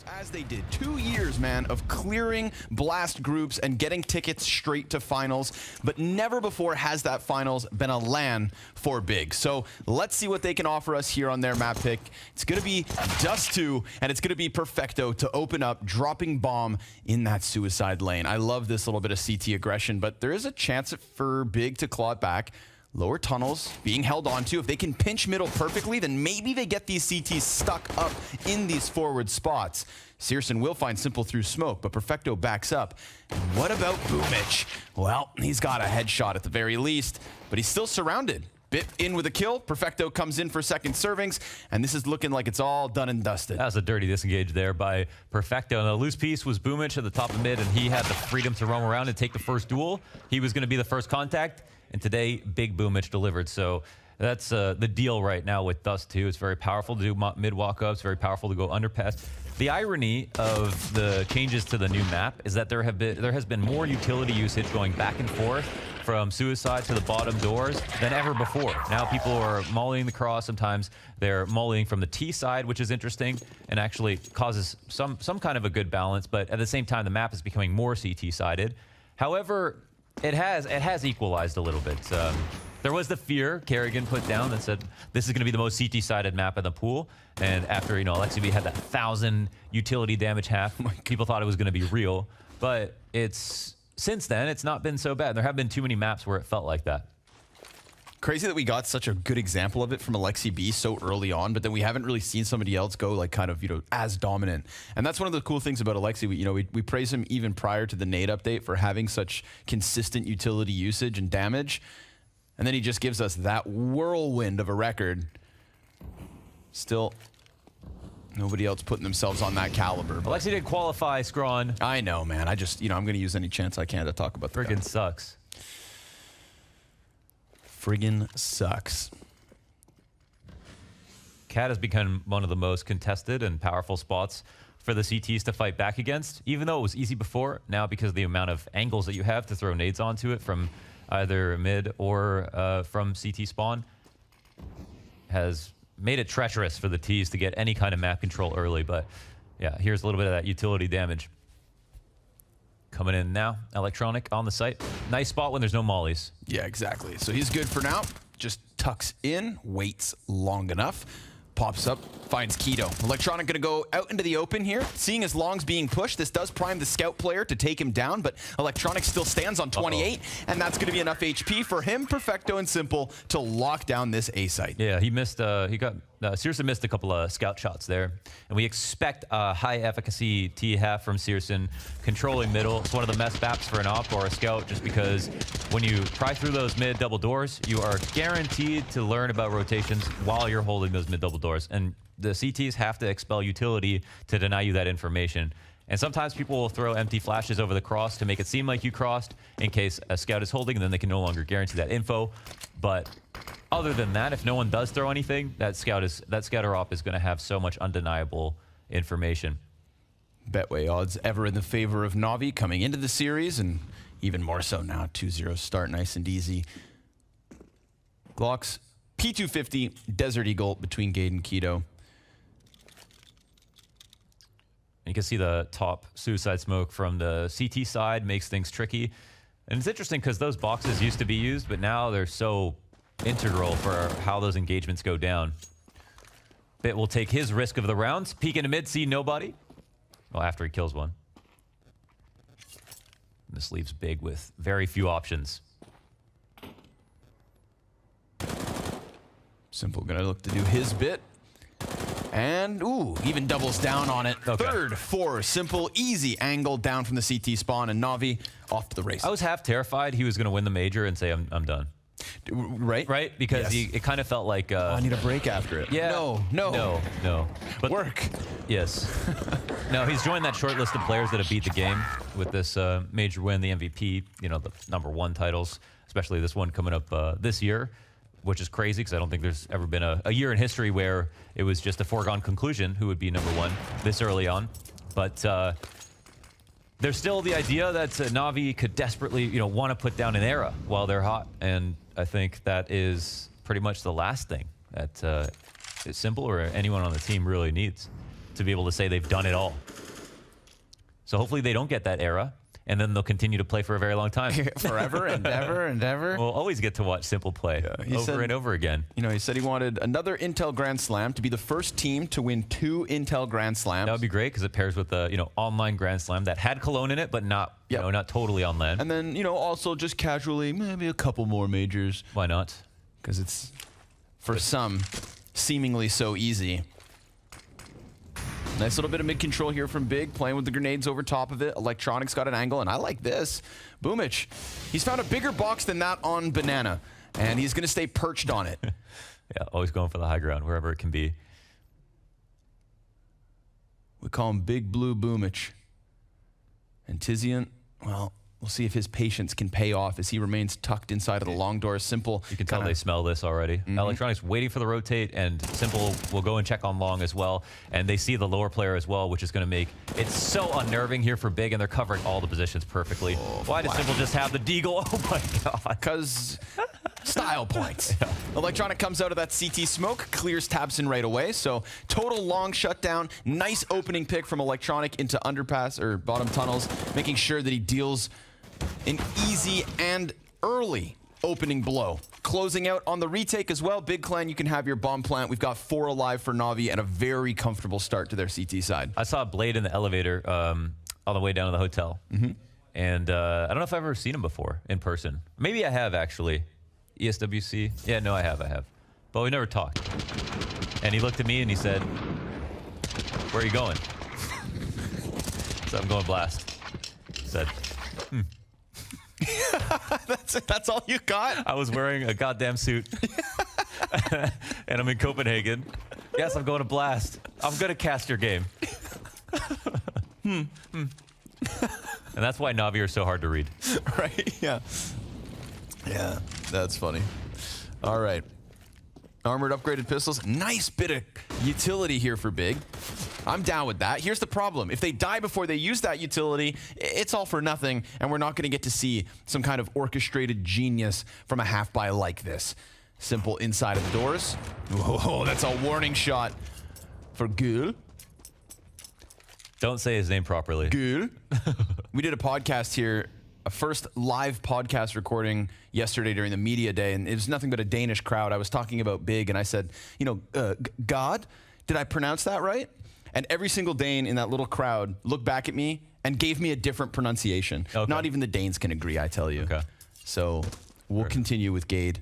As they did. 2 years, man, of clearing blast groups and getting tickets straight to finals, but never before has that finals been a LAN for Big. So let's see what they can offer us here on their map pick. It's going to be Dust 2, and it's going to be Perfecto to open up, dropping bomb in that suicide lane. I love this little bit of CT aggression, but there is a chance for Big to claw it back. Lower tunnels being held onto. If they can pinch middle perfectly, then maybe they get these CTs stuck up in these forward spots. Searson will find s1mple through smoke, but Perfecto backs up. And what about Boomich? Well, he's got a headshot at the very least, but he's still surrounded. Bit in with a kill. Perfecto comes in for second servings, and this is looking like it's all done and dusted. That was a dirty disengage there by Perfecto. And the loose piece was Boomich at the top of mid, and he had the freedom to roam around and take the first duel. He was going to be the first contact. And today, Big Boomich delivered. So that's the deal right now with Dust 2. It's very powerful to do mid walk-ups, very powerful to go underpass. The irony of the changes to the new map is that there has been more utility usage going back and forth from suicide to the bottom doors than ever before. Now people are mollying the cross. Sometimes they're mollying from the T side, which is interesting and actually causes some kind of a good balance. But at the same time, the map is becoming more CT-sided. However, it has equalized a little bit. There was the fear Kerrigan put down that said this is going to be the most CT-sided map in the pool. And after, Alexibi had that 1,000 utility damage half, people thought it was going to be real. But since then, it's not been so bad. There have been too many maps where it felt like that. Crazy that we got such a good example of it from Alexibi so early on, but then we haven't really seen somebody else go like kind of, as dominant. And that's one of the cool things about Alexi. We praise him even prior to the nade update for having such consistent utility usage and damage. And then he just gives us that whirlwind of a record. Still, nobody else putting themselves on that caliber. Alexi did qualify, Scrawn. I know, man. I just, I'm going to use any chance I can to talk about that. Friggin' sucks. Friggin' sucks. Cat has become one of the most contested and powerful spots for the CTs to fight back against. Even though it was easy before, now because of the amount of angles that you have to throw nades onto it from either mid or from CT spawn, has made it treacherous for the Ts to get any kind of map control early. But yeah, here's a little bit of that utility damage. Coming in now, Electronic on the site. Nice spot when there's no mollies. Yeah, exactly. So he's good for now. Just tucks in, waits long enough, pops up, finds Keto. Electronic gonna go out into the open here. Seeing his longs being pushed, this does prime the scout player to take him down, but Electronic still stands on 28, and that's gonna be enough HP for him, Perfecto, and s1mple to lock down this A site. Yeah, he missed, Searson missed a couple of scout shots there. And we expect a high efficacy T-half from Searson controlling middle. It's one of the best maps for an op or a scout, just because when you pry through those mid double doors, you are guaranteed to learn about rotations while you're holding those mid double doors. And the CTs have to expel utility to deny you that information. And sometimes people will throw empty flashes over the cross to make it seem like you crossed in case a scout is holding, and then they can no longer guarantee that info. But other than that, if no one does throw anything, that scouter op is going to have so much undeniable information. Betway odds ever in the favor of Navi coming into the series, and even more so now. 2-0 start, nice and easy. Glocks, P250, Desert Eagle between Gade and Keto. You can see the top suicide smoke from the CT side makes things tricky. And it's interesting because those boxes used to be used, but now they're so integral for how those engagements go down. Bit will take his risk of the rounds. Peek into mid, see nobody. Well, after he kills one. This leaves Big with very few options. s1mple gonna look to do his bit. And, ooh, even doubles down on it. Okay. Third for s1mple. Easy angle down from the CT spawn, and Navi off to the race. I was half terrified he was going to win the major and say, I'm done. Right? Right? Because Yes. it kind of felt like... I need a break after it. Yeah. No. But work. Yes. No, he's joined that short list of players that have beat the game with this major win, the MVP, the #1 titles, especially this one coming up this year, which is crazy because I don't think there's ever been a year in history where it was just a foregone conclusion who would be #1 this early on. But there's still the idea that Navi could desperately, want to put down an era while they're hot. And I think that is pretty much the last thing that s1mple or anyone on the team really needs. to be s1mple to say they've done it all. So hopefully they don't get that era, and then they'll continue to play for a very long time. Forever and ever and ever. We'll always get to watch s1mple play over and over again. You know, he said he wanted another Intel Grand Slam to be the first team to win 2 Intel Grand Slams. That would be great because it pairs with the online Grand Slam that had Cologne in it, but not not totally on land. And then also just casually maybe a couple more majors. Why not? Because it's for some seemingly so easy. Nice little bit of mid-control here from Big, playing with the grenades over top of it. Electronics got an angle, and I like this. Boomich, he's found a bigger box than that on Banana, and he's going to stay perched on it. Yeah, always going for the high ground, wherever it can be. We call him Big Blue Boomich. And Tizian, well, we'll see if his patience can pay off as he remains tucked inside of the long door. s1mple. You can tell they smell this already. Electronics waiting for the rotate, and s1mple will go and check on long as well. And they see the lower player as well, which is going to make it so unnerving here for Big, and they're covering all the positions perfectly. Why does s1mple just have the deagle? Oh my god. Because style points. Yeah. Electronic comes out of that CT smoke, clears Tabson right away. So total long shutdown. Nice opening pick from Electronic into underpass or bottom tunnels, making sure that he deals an easy and early opening blow. Closing out on the retake as well. Big Clan, you can have your bomb plant. We've got 4 alive for Navi and a very comfortable start to their CT side. I saw Blade in the elevator on the way down to the hotel. And I don't know if I've ever seen him before in person. Maybe I have, actually. ESWC? Yeah, no, I have. But we never talked. And he looked at me and he said, "Where are you going?" So I'm going Blast. He said, That's all you got? I was wearing a goddamn suit. And I'm in Copenhagen. Yes, I'm going to Blast. I'm going to cast your game. And that's why Navi are so hard to read. Right? Yeah. Yeah, that's funny. All right. Armored upgraded pistols. Nice bit of utility here for Big. I'm down with that. Here's the problem. If they die before they use that utility, it's all for nothing, and we're not going to get to see some kind of orchestrated genius from a half-buy like this. s1mple inside of the doors. Whoa, that's a warning shot for Gül. Don't say his name properly. Gül. We did a podcast here, a first live podcast recording yesterday during the media day, and it was nothing but a Danish crowd. I was talking about Big, and I said, God, did I pronounce that right? And every single Dane in that little crowd looked back at me and gave me a different pronunciation. Okay. Not even the Danes can agree, I tell you. Okay. So we'll continue with Gade.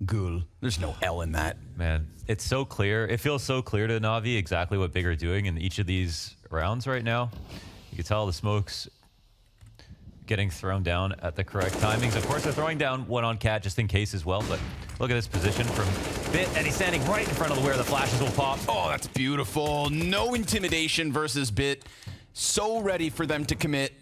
Gül. There's no L in that. Man, it's so clear. It feels so clear to Navi exactly what Big are doing in each of these rounds right now. You can tell the smokes getting thrown down at the correct timings. Of course, they're throwing down one on Cat just in case as well, but look at this position from Bit, and he's standing right in front of where the flashes will pop. Oh, that's beautiful. No intimidation versus Bit. So ready for them to commit.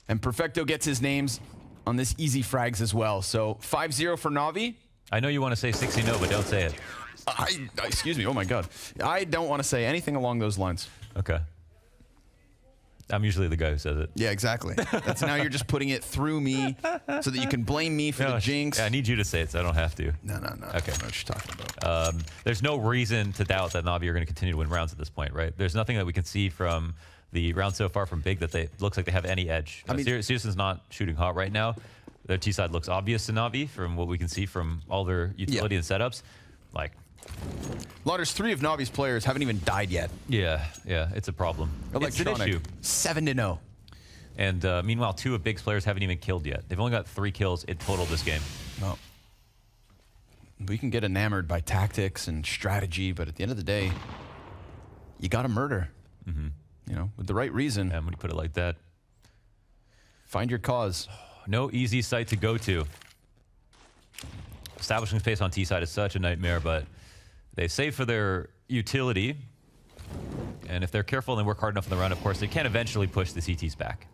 And Perfecto gets his names on this easy frags as well. So 5-0 for Navi. I know you want to say 60-0, but don't say it. Excuse me. Oh, my God. I don't want to say anything along those lines. Okay. I'm usually the guy who says it. Yeah, exactly. That's now you're just putting it through me so that you can blame me for the jinx. Yeah, I need you to say it so I don't have to. No. Okay. I know what you're talking about. There's no reason to doubt that Navi are going to continue to win rounds at this point, right? There's nothing that we can see from the round so far from Big that they looks like they have any edge. I mean, Searson's not shooting hot right now. Their T side looks obvious to Navi from what we can see from all their utility and setups. Like, Lauders, 3 of Navi's players haven't even died yet. Yeah, it's a problem. It's an issue. 7-0. And meanwhile, 2 of Big's players haven't even killed yet. They've only got 3 kills in total this game. Well, we can get enamored by tactics and strategy, but at the end of the day, you got to murder. With the right reason. And when you put it like that, find your cause. No easy site to go to. Establishing space on T side is such a nightmare, but they save for their utility. And if they're careful and they work hard enough in the round, of course, they can eventually push the CTs back.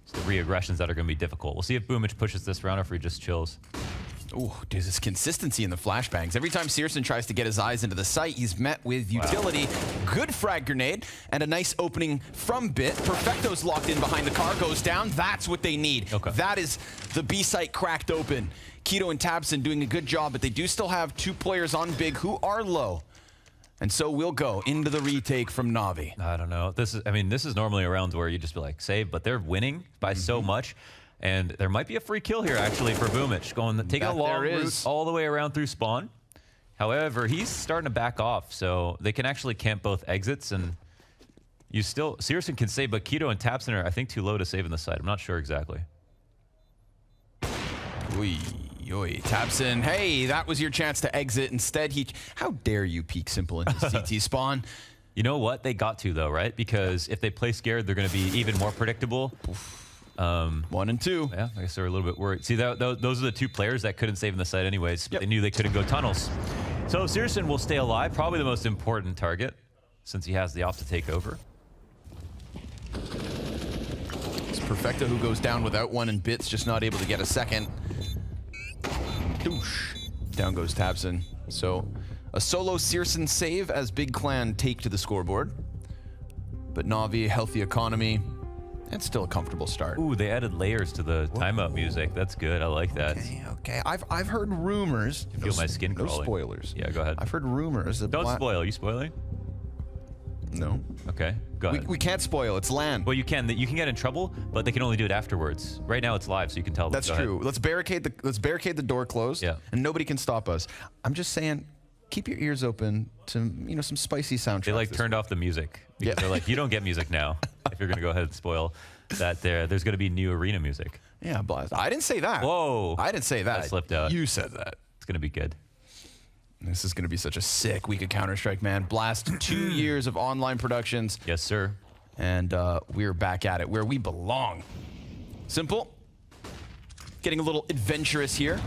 It's the re-aggressions that are going to be difficult. We'll see if Boomich pushes this round or if he just chills. Ooh, there's this consistency in the flashbangs. Every time Searson tries to get his eyes into the site, he's met with utility. Wow. Good frag grenade and a nice opening from Bit. Perfecto's locked in behind the car, goes down. That's what they need. Okay. That is the B site cracked open. Keto and Tabson doing a good job, but they do still have 2 players on Big who are low. And so we'll go into the retake from Navi. I don't know. This is normally a round where you just be like, save, but they're winning by so much. And there might be a free kill here, actually, for Boomich, taking a long route all the way around through spawn. However, he's starting to back off, so they can actually camp both exits, and Searson can save, but Keto and Tapson are, I think, too low to save in the side. I'm not sure exactly. Oy, oy. Tapson, hey, that was your chance to exit. Instead, how dare you peek Simple into CT spawn? You know what? They got to, though, right? Because if they play scared, they're going to be even more predictable. 1 and 2. Yeah, I guess they're a little bit worried. See, those are the two players that couldn't save in the side anyways. But they knew they couldn't go tunnels. So Searson will stay alive, probably the most important target, since he has the op to take over. It's Perfecto who goes down without one, and Bits just not able to get a second. Doosh. Down goes Tapson. So a solo Searson save as Big Clan take to the scoreboard. But Navi, healthy economy, and still a comfortable start. Ooh, they added layers to the timeout music. That's good. I like that. Okay. I've heard rumors. Feel my skin no crawling. Spoilers. Yeah, go ahead. I've heard rumors that Don't spoil. Are you spoiling? No. Okay, go ahead. We can't spoil. It's LAN. Well, you can get in trouble, but they can only do it afterwards. Right now, it's live, so you can tell them. That's true. Let's barricade the door closed. Yeah. And nobody can stop us. I'm just saying, keep your ears open to some spicy soundtracks. They like turned off the music because they're like, you don't get music now if you're gonna go ahead and spoil that. There's gonna be new arena music. Yeah, Blast. I didn't say that. Whoa. I didn't say that. I slipped out. You said that. It's gonna be good. This is going to be such a sick week of Counter-Strike, man. Blast 2 years of online productions. Yes, sir. And we're back at it where we belong. Simple. Getting a little adventurous here.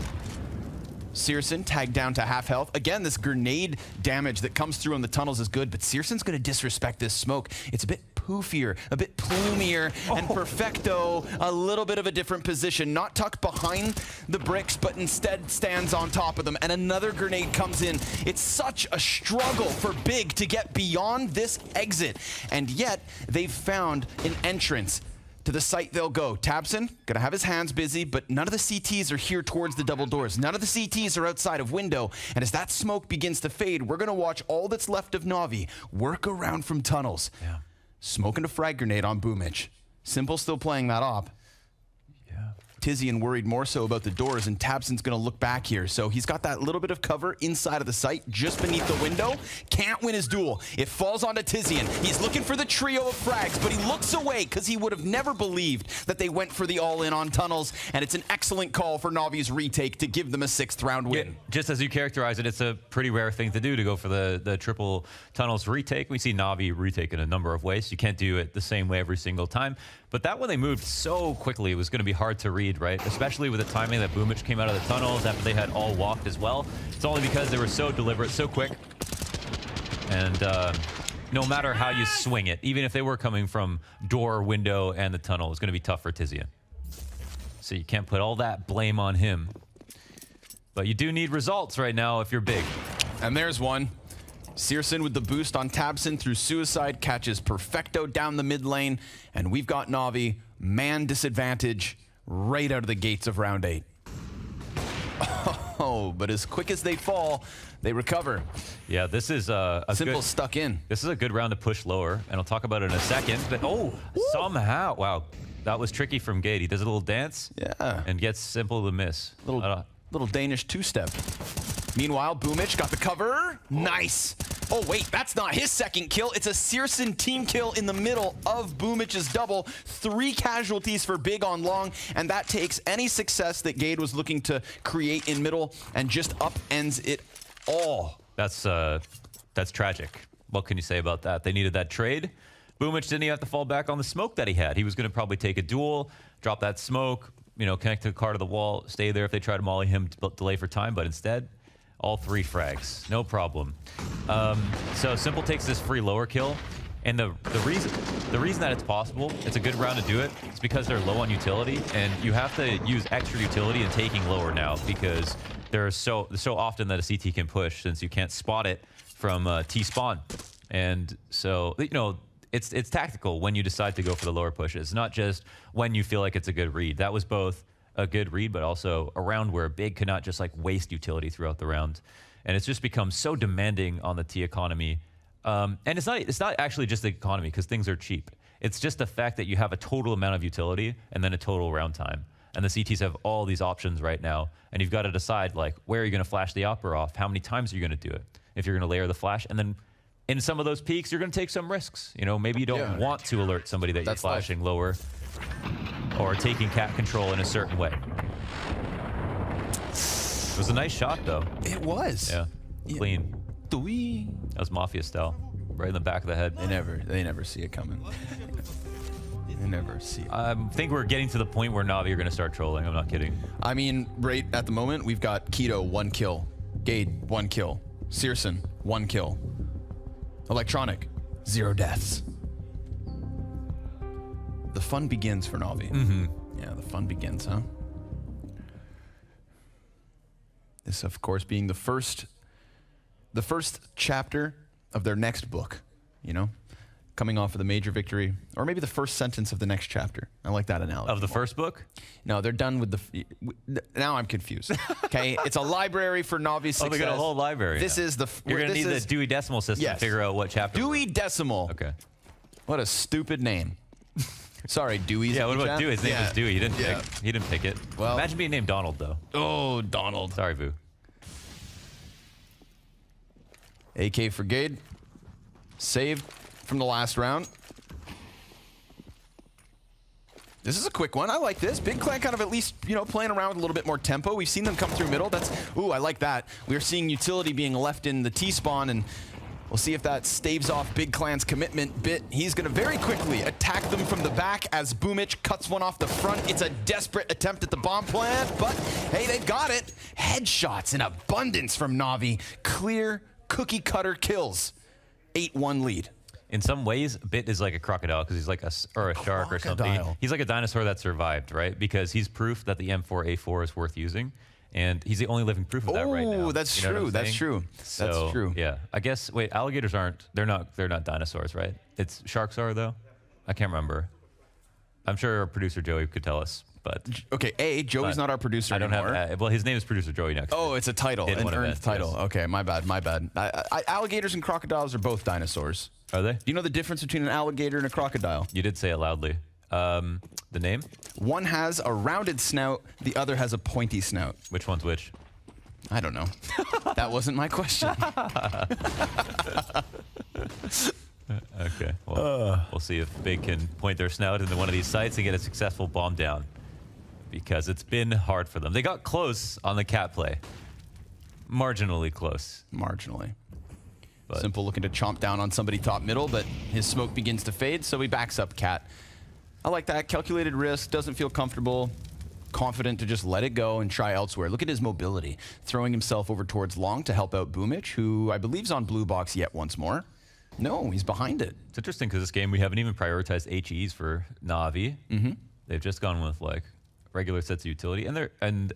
Searson tagged down to half health. Again, this grenade damage that comes through on the tunnels is good, but Searson's going to disrespect this smoke. It's a bit poofier, a bit plumier, and Perfecto a little bit of a different position. Not tucked behind the bricks, but instead stands on top of them, and another grenade comes in. It's such a struggle for Big to get beyond this exit, and yet they've found an entrance. To the site they'll go. Tapson, gonna have his hands busy, but none of the CTs are here towards the double doors. None of the CTs are outside of window. And as that smoke begins to fade, we're gonna watch all that's left of Navi work around from tunnels. Yeah. Smoking a frag grenade on Boomich. Simple still playing that op. Yeah. Tizian worried more so about the doors, and Tapson's going to look back here. So he's got that little bit of cover inside of the site, just beneath the window. Can't win his duel. It falls onto Tizian. He's looking for the trio of frags, but he looks away because he would have never believed that they went for the all-in on tunnels, and it's an excellent call for Navi's retake to give them a 6th round win. Yeah, just as you characterize it, it's a pretty rare thing to do to go for the triple tunnels retake. We see Navi retake in a number of ways. You can't do it the same way every single time. But that one they moved so quickly, it was going to be hard to read, right? Especially with the timing that Boomich came out of the tunnels after they had all walked as well. It's only because they were so deliberate, so quick. And no matter how you swing it, even if they were coming from door, window, and the tunnel, it's going to be tough for Tizian. So you can't put all that blame on him. But you do need results right now if you're Big. And there's one. Searson with the boost on Tapson through suicide, catches Perfecto down the mid lane, and we've got Navi man disadvantage right out of the gates of round 8. Oh, but as quick as they fall, they recover. Yeah, this is a Simple good, stuck in. This is a good round to push lower, and I'll talk about it in a second. But somehow, wow, that was tricky from Gate. He does a little dance, and gets Simple to miss. Little Danish two-step. Meanwhile, Boomich got the cover. Nice. Oh, wait, that's not his second kill. It's a Searson team kill in the middle of Boomich's double. 3 casualties for Big on long, and that takes any success that Gade was looking to create in middle and just upends it all. That's tragic. What can you say about that? They needed that trade. Boomich didn't even have to fall back on the smoke that he had. He was going to probably take a duel, drop that smoke, connect the car to the wall, stay there if they try to molly him, delay for time, but instead, all 3 frags, no problem. So Simple takes this free lower kill, and the reason that it's possible, it's a good round to do it, it's because they're low on utility, and you have to use extra utility in taking lower now because there's so often that a CT can push since you can't spot it from T-spawn, and so it's tactical when you decide to go for the lower pushes, not just when you feel like it's a good read. That was both a good read, but also a round where Big could not just like waste utility throughout the round. and it's just become so demanding on the T economy. And it's not actually just the economy, because things are cheap. It's just the fact that you have a total amount of utility and then a total round time. And the CTs have all these options right now, and you've got to decide, like, where are you going to flash the opera off? How many times are you going to do it? If you're going to layer the flash, and then in some of those peaks, you're going to take some risks. You know, maybe you don't want to alert somebody that you're flashing lower or taking cat control in a certain way. It was a nice shot, though. It was. Yeah, clean. Dewey. That was Mafia style, right in the back of the head. They never see it coming. They never see it. I think we're getting to the point where Navi are going to start trolling. I'm not kidding. I mean, right at the moment, we've got Keto, 1 kill. Gade, 1 kill. Searson, 1 kill. Electronic, 0 deaths. The fun begins for Navi. Yeah, the fun begins, huh? This, of course, being the first chapter of their next book, you know? Coming off of the major victory, or maybe the first sentence of the next chapter. I like that analogy. Of the first book? No, they're done with now I'm confused. Okay, it's a library for Navi's success. Oh, they got a whole library. This is the. You're gonna need the Dewey Decimal System to figure out what chapter. Dewey Decimal. Okay. What a stupid name. Sorry, Dewey's. Yeah, what about Dewey? His name was Dewey. He didn't Yeah. pick. He didn't pick it. Well, imagine being named Donald, though. Oh, Donald. Sorry, Vu. AK for Gade. Saved from the last round. This is a quick one. I like this. Big Clan kind of at least, you know, playing around with a little bit more tempo. We've seen them come through middle. That's, ooh, I like that. We're seeing utility being left in the T-spawn, and we'll see if that staves off Big Clan's commitment bit. He's going to very quickly attack them from the back as Boomich cuts one off the front. It's a desperate attempt at the bomb plant, but hey, they've got it. Headshots in abundance from Navi. Clear cookie cutter kills. 8-1 lead. In some ways, Bit is like a crocodile because he's like a shark or something. He's like a dinosaur that survived, right? Because he's proof that the M4A4 is worth using, and he's the only living proof of that right now. Oh, that's true. That's true. That's true. Yeah, I guess. Wait, alligators aren't. They're not dinosaurs, right? It's sharks are though. I can't remember. I'm sure our producer Joey could tell us. But okay, Joey's not our producer anymore. Well, his name is producer Joey next. Oh, it's a title, an earned title. Yes. Okay, my bad. Alligators and crocodiles are both dinosaurs. Are they? Do you know the difference between an alligator and a crocodile? You did say it loudly. The name? One has a rounded snout, the other has a pointy snout. Which one's which? I don't know. That wasn't my question. Okay, well, we'll see if Big can point their snout into one of these sites and get a successful bomb down. Because it's been hard for them. They got close on the cat play. Marginally close. Marginally. But s1mple looking to chomp down on somebody top middle, but his smoke begins to fade, so he backs up cat. I like that. Calculated risk, doesn't feel comfortable, confident to just let it go and try elsewhere. Look at his mobility. Throwing himself over towards long to help out Boomich, who I believe is on blue box yet once more. No, he's behind it. It's interesting because this game we haven't even prioritized HEs for Navi. They've just gone with like regular sets of utility, and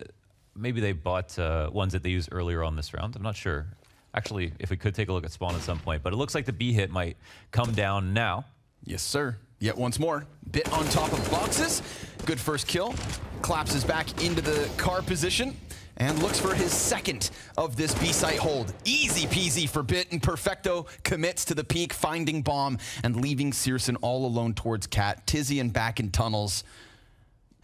maybe they bought ones that they used earlier on this round. I'm not sure. Actually, if we could take a look at spawn at some point, but it looks like the B hit might come down now. Yes, sir. Yet once more. Bit on top of boxes. Good first kill. Collapses back into the car position and looks for his second of this B site hold. Easy peasy for Bit, and Perfecto commits to the peak, finding bomb and leaving Searson all alone towards cat. Tizian back in tunnels.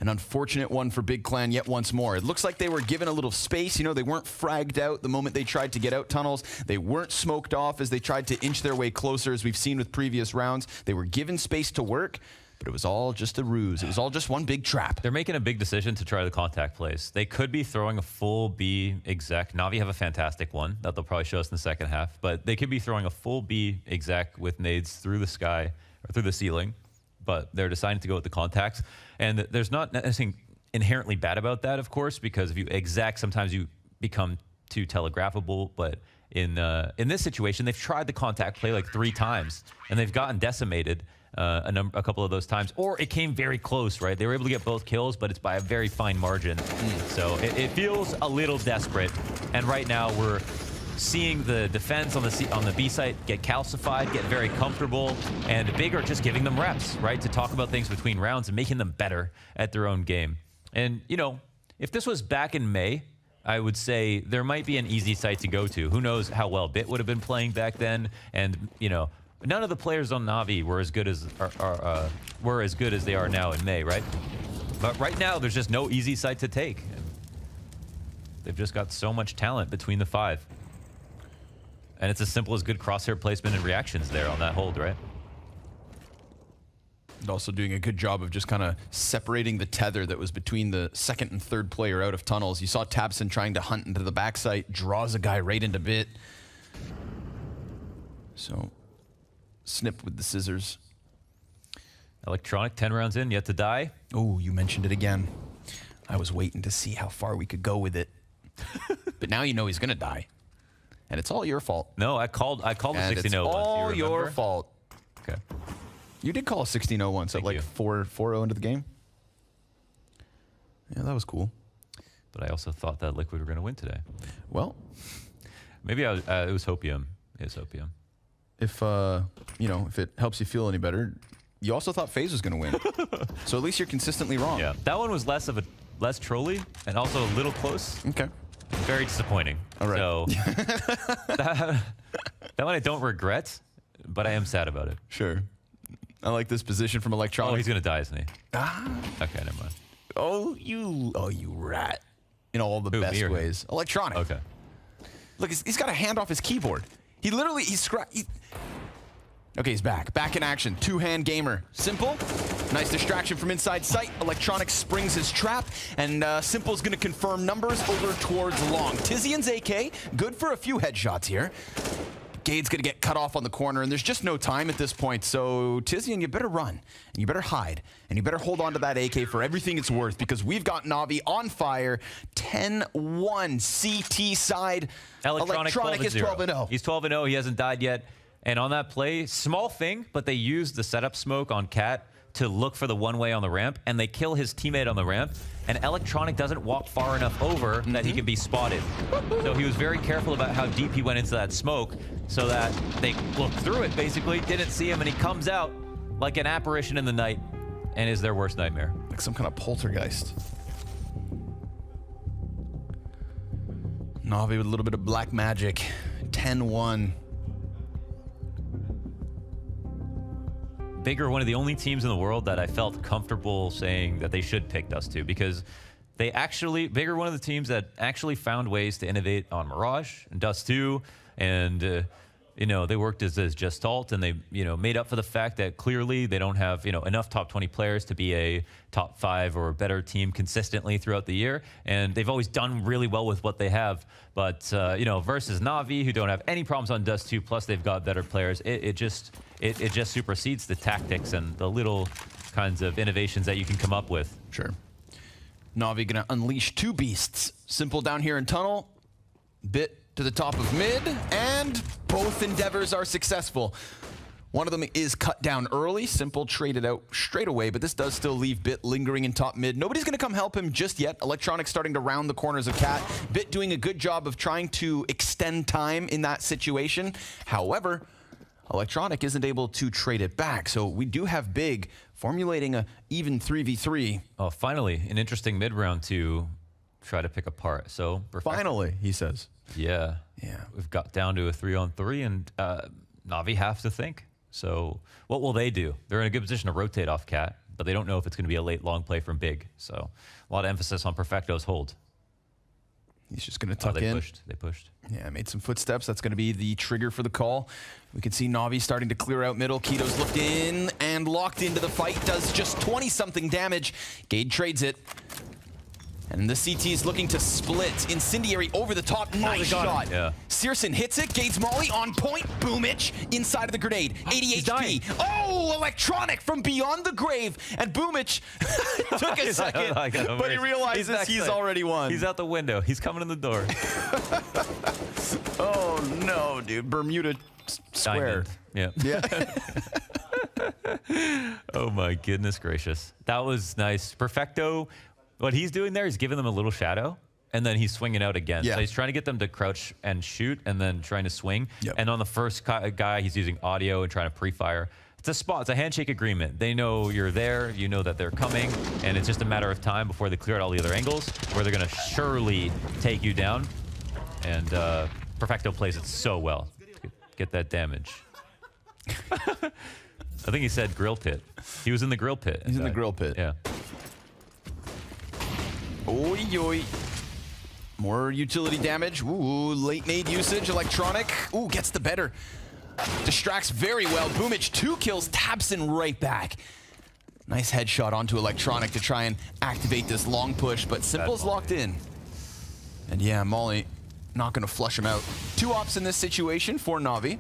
An unfortunate one for Big Clan yet once more. It looks like they were given a little space. You know, they weren't fragged out the moment they tried to get out tunnels. They weren't smoked off as they tried to inch their way closer, as we've seen with previous rounds. They were given space to work, but it was all just a ruse. It was all just one big trap. They're making a big decision to try the contact plays. They could be throwing a full B exec. Navi have a fantastic one that they'll probably show us in the second half, but they could be throwing a full B exec with nades through the sky or through the ceiling. But they're deciding to go with the contacts. And there's not anything inherently bad about that, of course, because if you exec, sometimes you become too telegraphable. But in this situation, they've tried the contact play like 3 times, and they've gotten decimated a couple of those times. Or it came very close, right? They were able to get both kills, but it's by a very fine margin. So it feels a little desperate. And right now, we're seeing the defense on the B site get calcified, get very comfortable, and Big are just giving them reps, right, to talk about things between rounds and making them better at their own game. And, you know, if this was back in May, I would say there might be an easy site to go to. Who knows how well Bit would have been playing back then? And none of the players on Navi were as good as they are now in May, right? But right now, there's just no easy site to take. They've just got so much talent between the 5, and it's as simple as good crosshair placement and reactions there on that hold, right? And also doing a good job of just kind of separating the tether that was between the second and third player out of tunnels. You saw Tabson trying to hunt into the backside, draws a guy right into Bit. So, snip with the scissors. Electronic, 10 rounds in, yet to die. Oh, you mentioned it again. I was waiting to see how far we could go with it. But now you know he's going to die. And it's all your fault. No, I called a 16-0 once. It's all your fault. Okay. You did call a 16-0 once at like 4-0 into the game. Yeah, that was cool. But I also thought that Liquid were going to win today. Well, maybe it was Hopium. It was Hopium. If if it helps you feel any better, you also thought FaZe was going to win. So at least you're consistently wrong. Yeah, that one was less trolly and also a little close. Okay. Very disappointing. All right. So that one I don't regret, but I am sad about it. Sure. I like this position from Electronic. Oh, he's gonna die, isn't he? Ah. Okay, never mind. Oh, you rat. In all the best ways. Electronic. Okay. Look, he's got a hand off his keyboard. He literally, okay, he's back. Back in action. Two-hand gamer. s1mple. Nice distraction from inside sight. Electronic springs his trap, and s1mple's going to confirm numbers over towards long. Tizian's AK, good for a few headshots here. Gade's going to get cut off on the corner, and there's just no time at this point. So, Tizian, you better run, and you better hide, and you better hold on to that AK for everything it's worth, because we've got Navi on fire. 10-1 CT side. Electronic is 12-0. He's 12-0. He hasn't died yet. And on that play, small thing, but they used the setup smoke on Cat to look for the one-way on the ramp, and they kill his teammate on the ramp, and Electronic doesn't walk far enough over that he can be spotted. So he was very careful about how deep he went into that smoke so that they looked through it, basically, didn't see him, and he comes out like an apparition in the night and is their worst nightmare. Like some kind of poltergeist. Navi with a little bit of black magic. 10-1. Big are one of the only teams in the world that I felt comfortable saying that they should pick Dust 2, because they actually, Big are one of the teams that actually found ways to innovate on Mirage and Dust 2, and they worked as Gestalt, and they made up for the fact that clearly they don't have enough top 20 players to be a top 5 or better team consistently throughout the year, and they've always done really well with what they have. But versus Navi, who don't have any problems on Dust 2, plus they've got better players, it just supersedes the tactics and the little kinds of innovations that you can come up with. Sure. Navi gonna unleash two beasts. s1mple down here in tunnel, Bit to the top of mid, and both endeavors are successful. One of them is cut down early. s1mple traded out straight away, but this does still leave Bit lingering in top mid. Nobody's going to come help him just yet. Electronic starting to round the corners of Cat. Bit doing a good job of trying to extend time in that situation. However, Electronic isn't able to trade it back, so we do have Big formulating a even 3v3. Oh, finally, an interesting mid-round to try to pick apart. So finally, he says. Yeah. Yeah. We've got down to a 3-on-3, and Navi have to think. So what will they do? They're in a good position to rotate off Cat, but they don't know if it's going to be a late long play from Big. So a lot of emphasis on Perfecto's hold. He's just going to tuck in. They pushed. Yeah, made some footsteps. That's going to be the trigger for the call. We can see Navi starting to clear out middle. Keto's looked in and locked into the fight. Does just 20-something damage. Gade trades it. And the CT is looking to split. Incendiary over the top. Nice shot. Yeah. Searson hits it. Gade's molly on point. Boomich inside of the grenade. 80 HP. Oh, Electronic from beyond the grave. And Boomich took a second, but he realizes he's already won. He's out the window. He's coming in the door. Oh, no, dude. Bermuda Square. Diamond. Yeah. Oh, my goodness gracious. That was nice. Perfecto. What he's doing there is giving them a little shadow, and then he's swinging out again. Yeah. So he's trying to get them to crouch and shoot, and then trying to swing. Yep. And on the first guy, he's using audio and trying to pre-fire. it's a spot. It's a handshake agreement. They know you're there. You know that they're coming, and it's just a matter of time before they clear out all the other angles, where they're going to surely take you down. And Perfecto plays it so well. Get that damage. I think he said grill pit. He was in the grill pit. He's in the grill pit. Yeah. Oi, oi. More utility damage. Ooh, late nade usage. Electronic. Ooh, gets the better. Distracts very well. Boomich, 2 kills. Tabson right back. Nice headshot onto Electronic to try and activate this long push, but s1mple's locked in. And yeah, Molly not going to flush him out. 2 ops in this situation for Navi.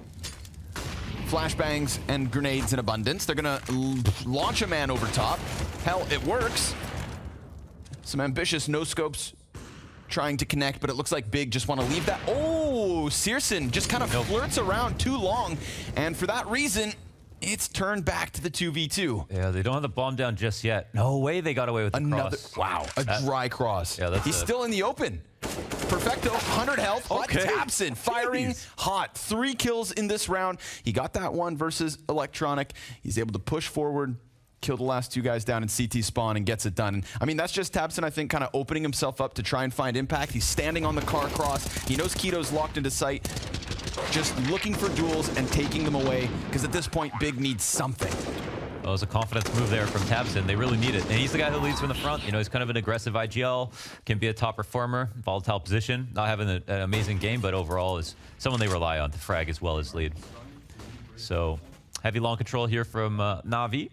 Flashbangs and grenades in abundance. They're going to launch a man over top. Hell, it works. Some ambitious no-scopes trying to connect, but it looks like Big just want to leave that. Oh, Searson just kind of flirts around too long. And for that reason, it's turned back to the 2v2. Yeah, they don't have the bomb down just yet. No way they got away with the cross. Wow, a dry cross. Yeah, he's still in the open. Perfecto, 100 health, but Tabson firing hot. 3 kills in this round. He got that one versus Electronic. He's able to push forward, kill the last 2 guys down in CT spawn, and gets it done. And, I mean, that's just Tabson, I think, kind of opening himself up to try and find impact. He's standing on the car cross. He knows Keto's locked into sight. Just looking for duels and taking them away, because at this point, Big needs something. Well, it was a confidence move there from Tabson. They really need it. And he's the guy who leads from the front. You know, he's kind of an aggressive IGL, can be a top performer, volatile position, not having an amazing game, but overall is someone they rely on to frag as well as lead. So, heavy long control here from Navi.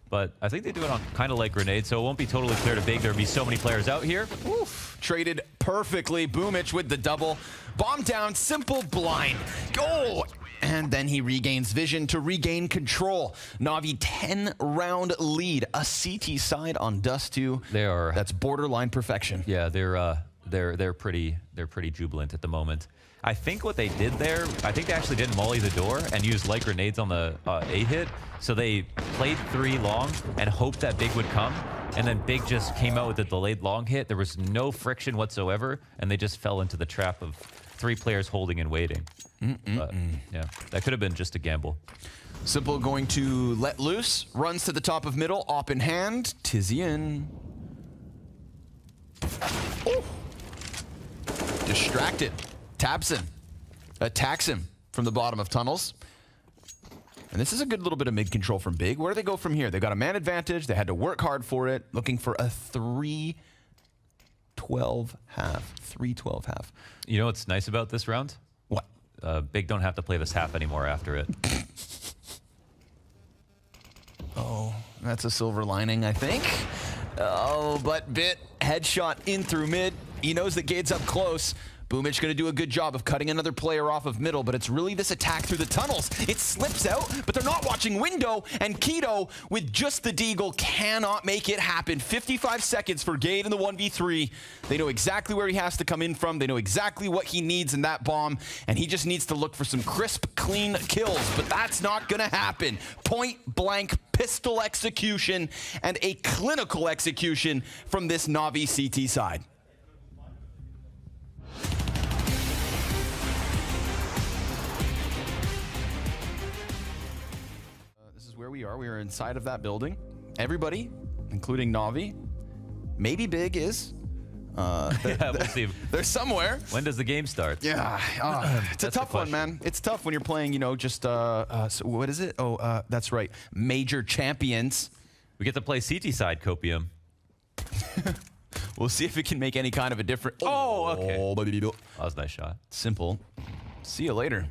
But I think they do it on kind of like grenade, so it won't be totally clear to Big. There'll be so many players out here. Oof. Traded perfectly. Boomich with the double. Bomb down, s1mple blind. Go! And then he regains vision to regain control. Navi 10-round lead. A CT side on Dust 2. That's borderline perfection. Yeah, they're pretty jubilant at the moment. I think what they did there, I think they actually didn't molly the door and used light grenades on the A hit. So they played 3 long and hoped that Big would come. And then Big just came out with a delayed long hit. There was no friction whatsoever. And they just fell into the trap of 3 players holding and waiting. But, yeah, that could have been just a gamble. s1mple going to let loose. Runs to the top of middle. Op in hand. Tizian. Oh. Distracted. Tabson attacks him from the bottom of tunnels. And this is a good little bit of mid-control from Big. Where do they go from here? They got a man advantage. They had to work hard for it. Looking for a 3-12 half. 3-12 half. You know what's nice about this round? What? Big don't have to play this half anymore after it. Oh, that's a silver lining, I think. Oh, but Bit headshot in through mid. He knows the gate's up close. Boomich going to do a good job of cutting another player off of middle, but it's really this attack through the tunnels. It slips out, but they're not watching window, and Keto, with just the deagle, cannot make it happen. 55 seconds for Gade in the 1v3. They know exactly where he has to come in from. They know exactly what he needs in that bomb, and he just needs to look for some crisp, clean kills, but that's not going to happen. Point blank pistol execution and a clinical execution from this Navi CT side. Where we are inside of that building. Everybody, including Navi, maybe Big is. Yeah, we'll see. They're somewhere. When does the game start? Yeah, it's a tough one, man. It's tough when you're playing, you know, just, so what is it? Oh, that's right. Major champions. We get to play CT side Copium. We'll see if it can make any kind of a difference. Oh, okay. That was a nice shot. s1mple. See you later.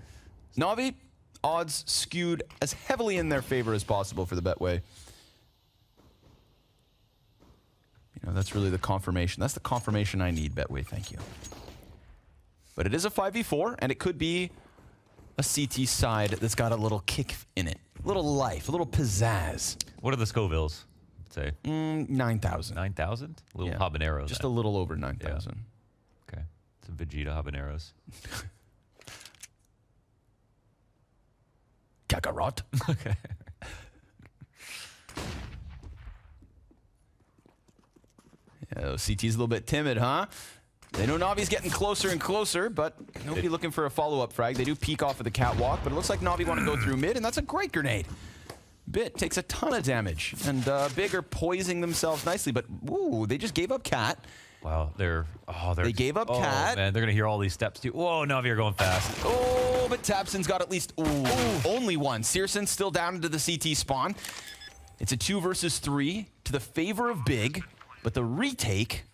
Navi, odds skewed as heavily in their favor as possible for the Betway. You know, that's really the confirmation. That's the confirmation I need, Betway. Thank you. But it is a 5v4, and it could be a CT side that's got a little kick in it. A little life, a little pizzazz. What are the Scovilles? Say 9,000. 9,000? A little habanero. Just a little over 9,000. Yeah. Okay. Some Vegeta habaneros. Kakarot. Okay. Yeah, CT's a little bit timid, huh? They know Navi's getting closer and closer, but nobody looking for a follow-up frag. They do peek off of the catwalk, but it looks like Navi want to go through mid, and that's a great grenade. Bit takes a ton of damage, and Big are poising themselves nicely, but ooh, they just gave up Cat. Wow, they gave up Cat. Man, they're gonna hear all these steps too. Whoa, Navi are going fast. Oh, but Tapson's got at least only one. Searson's still down into the CT spawn. It's a 2 versus 3 to the favor of Big, but the retake,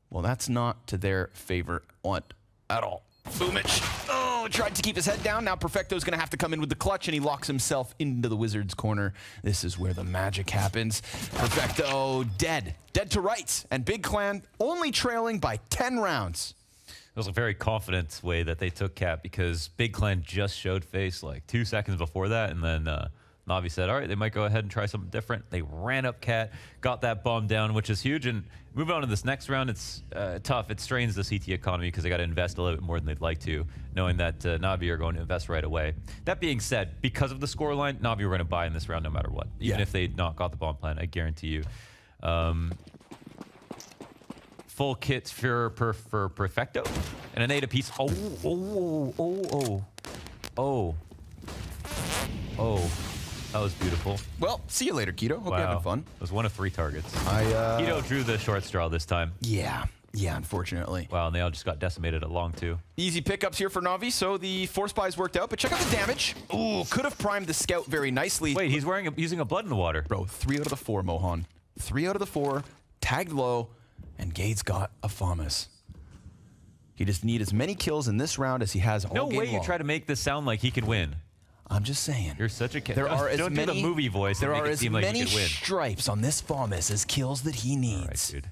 well, that's not to their favor at all. Boomich. Oh, tried to keep his head down. Now Perfecto's going to have to come in with the clutch, and he locks himself into the Wizard's corner. This is where the magic happens. Perfecto dead. Dead to rights. And Big Clan only trailing by 10 rounds. It was a very confident way that they took Cat because Big Clan just showed face like 2 seconds before that, and then Navi said, all right, they might go ahead and try something different. They ran up Cat, got that bomb down, which is huge. And moving on to this next round, it's tough. It strains the CT economy because they got to invest a little bit more than they'd like to, knowing that Navi are going to invest right away. That being said, because of the scoreline, Navi were going to buy in this round no matter what. Even if they'd not got the bomb plan, I guarantee you. Full kits for Perfecto and an 8 apiece. Oh. That was beautiful. Well, see you later, Keto. Hope you're having fun. It was 1 of 3 targets. Keto drew the short straw this time. Yeah, unfortunately. Wow, and they all just got decimated at long, too. Easy pickups here for Navi, so the Force Buys worked out, but check out the damage. Ooh, could have primed the Scout very nicely. Wait, he's using a blood in the water. Bro, 3 out of the 4, Mohan. 3 out of the 4, tagged low, and Gade's got a FAMAS. He just needs as many kills in this round as he has all game long. No way you try to make this sound like he can win. I'm just saying. You're such a kid. There are Don't do the movie voice. There and are make it as seem like many you could win. stripes on this FAMAS as kills that he needs. All right, dude.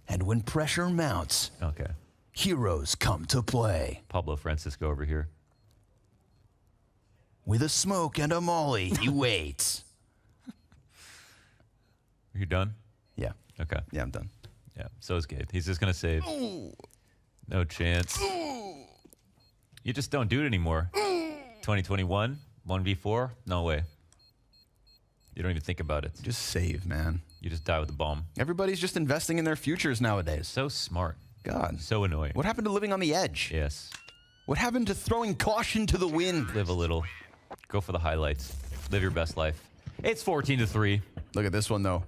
And when pressure mounts, Okay. heroes come to play. Pablo Francisco over here. With a smoke and a molly, he waits. Are you done? Yeah. Okay. Yeah, I'm done. Yeah, so is Gabe. He's just going to save. No chance. You just don't do it anymore. 2021, 1v4, no way. You don't even think about it. Just save, man. You just die with the bomb. Everybody's just investing in their futures nowadays. So smart. God. So annoying. What happened to living on the edge? Yes. What happened to throwing caution to the wind? Live a little. Go for the highlights. Live your best life. It's 14-3. Look at this one, though.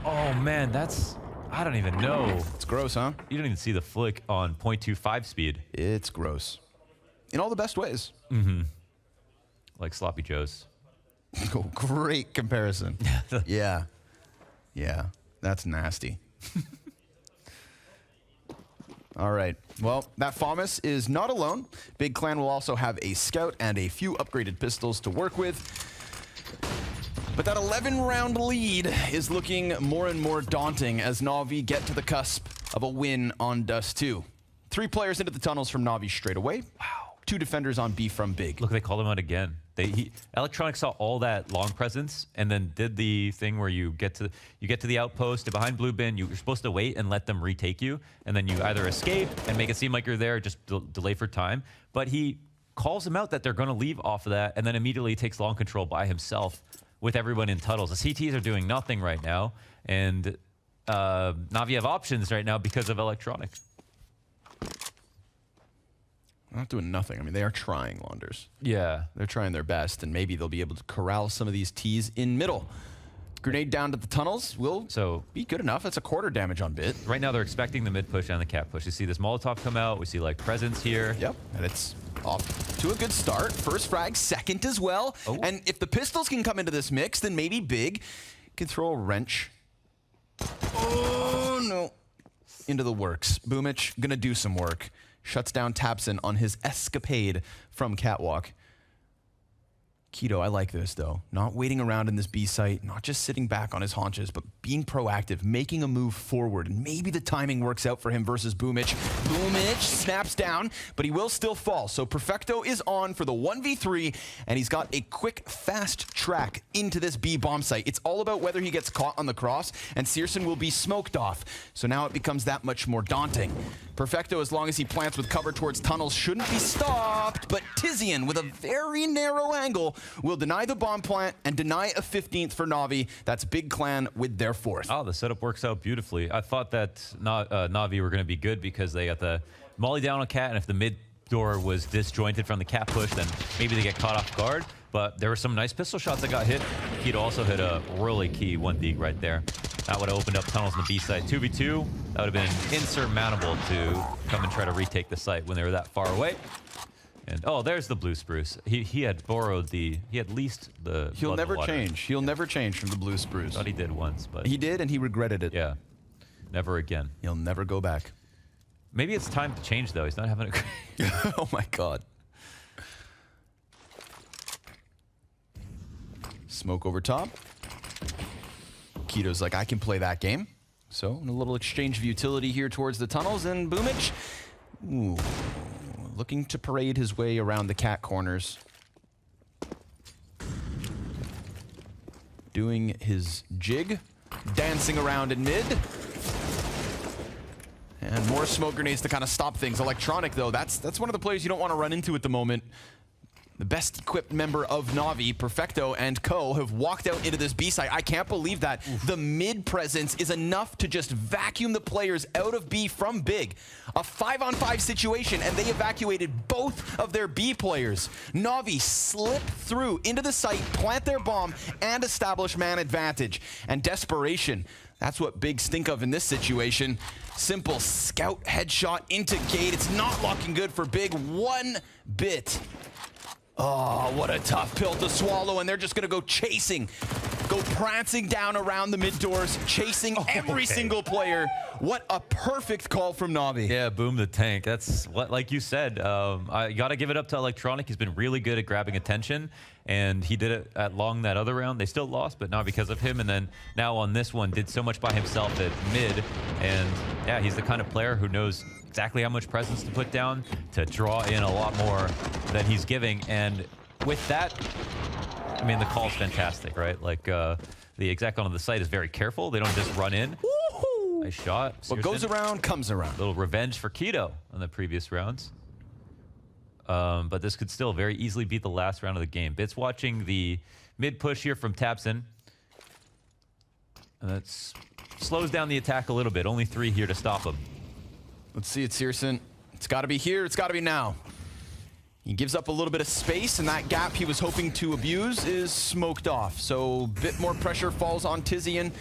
Oh, man, that's... I don't even know. It's gross, huh? You don't even see the flick on 0.25 speed. It's gross. In all the best ways. Mm-hmm. Like Sloppy Joe's. Oh, great comparison. Yeah. Yeah. That's nasty. All right. Well, that FAMAS is not alone. Big Clan will also have a Scout and a few upgraded pistols to work with. But that 11-round lead is looking more and more daunting as Navi get to the cusp of a win on Dust 2. 3 players into the tunnels from Navi straight away. Wow. 2 defenders on B from Big. Look, they called him out again. Electronic saw all that long presence and then did the thing where you get to the outpost behind blue bin. You're supposed to wait and let them retake you, and then you either escape and make it seem like you're there, just delay for time. But he calls them out that they're going to leave off of that, and then immediately takes long control by himself with everyone in tunnels. The CTs are doing nothing right now, and Navi have options right now because of Electronic. They're not doing nothing. I mean, they are trying, Wanders. Yeah. They're trying their best, and maybe they'll be able to corral some of these Ts in middle. Grenade down to the tunnels will be good enough. That's a quarter damage on Bit. Right now, they're expecting the mid push and the cap push. You see this Molotov come out. We see, like, presence here. Yep, and it's off to a good start. First frag, second as well. Oh. And if the pistols can come into this mix, then maybe Big can throw a wrench. Oh, no. Into the works. Boomich gonna do some work. Shuts down Tapson on his escapade from Catwalk. Keto, I like this, though. Not waiting around in this B site, not just sitting back on his haunches, but being proactive, making a move forward. And maybe the timing works out for him versus Boomich. Boomich snaps down, but he will still fall. So Perfecto is on for the 1v3, and he's got a quick, fast track into this B bomb site. It's all about whether he gets caught on the cross, and Searson will be smoked off. So now it becomes that much more daunting. Perfecto, as long as he plants with cover towards tunnels, shouldn't be stopped, but Tizian, with a very narrow angle, will deny the bomb plant and deny a 15th for Navi. That's Big Clan with their 4th. Oh, the setup works out beautifully. I thought that Navi were going to be good because they got the molly down on Cat, and if the mid door was disjointed from the Cat push, then maybe they get caught off guard. But there were some nice pistol shots that got hit. Keto also hit a really key 1D right there. That would have opened up tunnels on the B side. 2v2, that would have been insurmountable to come and try to retake the site when they were that far away. And oh, there's the blue spruce. He had borrowed the, he had leased the He'll Blood never and Water. change. He'll never change from the blue spruce. Thought he did once, but He did, and he regretted it. yeah, never again. He'll never go back. Maybe it's time to change though. He's not having a great. Oh my god. Smoke over top. Keto's like, I can play that game. So, a little exchange of utility here towards the tunnels, and Boomich, ooh, looking to parade his way around the cat corners. Doing his jig, dancing around in mid. And more smoke grenades to kind of stop things. Electronic, though, that's one of the players you don't want to run into at the moment. The best equipped member of Navi, Perfecto, and co have walked out into this B site. I can't believe that. Oof. The mid presence is enough to just vacuum the players out of B from Big. A 5-on-5 situation, and they evacuated both of their B players. Navi slip through into the site, plant their bomb, and establish man advantage. And desperation. That's what Big stink of in this situation. s1mple scout headshot into gate. It's not looking good for Big one bit. Oh, what a tough pill to swallow, and they're just gonna go chasing, go prancing down around the mid doors, chasing every single player. What a perfect call from Navi. Yeah, boom the tank. That's what, like you said, I gotta give it up to Electronic. He's been really good at grabbing attention, and he did it at long that other round. They still lost, but not because of him. And then now on this one, did so much by himself at mid, and yeah, he's the kind of player who knows exactly how much presence to put down to draw in a lot more than he's giving. And with that, I mean, the call's fantastic, right? Like the exec on the site is very careful. They don't just run in. Woohoo! Nice shot. What goes around comes around. Little revenge for Keto on the previous rounds. But this could still very easily beat the last round of the game. Bits watching the mid push here from Tapson. And that slows down the attack a little bit. Only 3 here to stop him. Let's see it, Searson. It's got to be here. It's got to be now. He gives up a little bit of space, and that gap he was hoping to abuse is smoked off. So a bit more pressure falls on Tizian.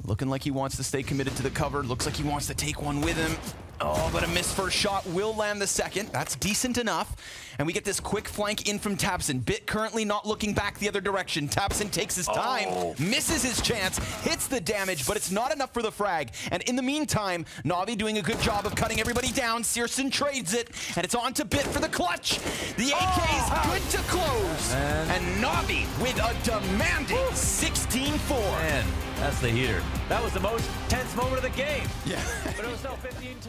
Looking like he wants to stay committed to the cover. Looks like he wants to take one with him. Oh, but a missed first shot will land the second. That's decent enough. And we get this quick flank in from Tapson. Bit currently not looking back the other direction. Tapson takes his time, misses his chance, hits the damage, but it's not enough for the frag. And in the meantime, Navi doing a good job of cutting everybody down. Searson trades it, and it's on to Bit for the clutch. The AK's good to close. And Navi with a demanding 16-4. Man, that's the heater. That was the most tense moment of the game. Yeah. But it was still 15-2.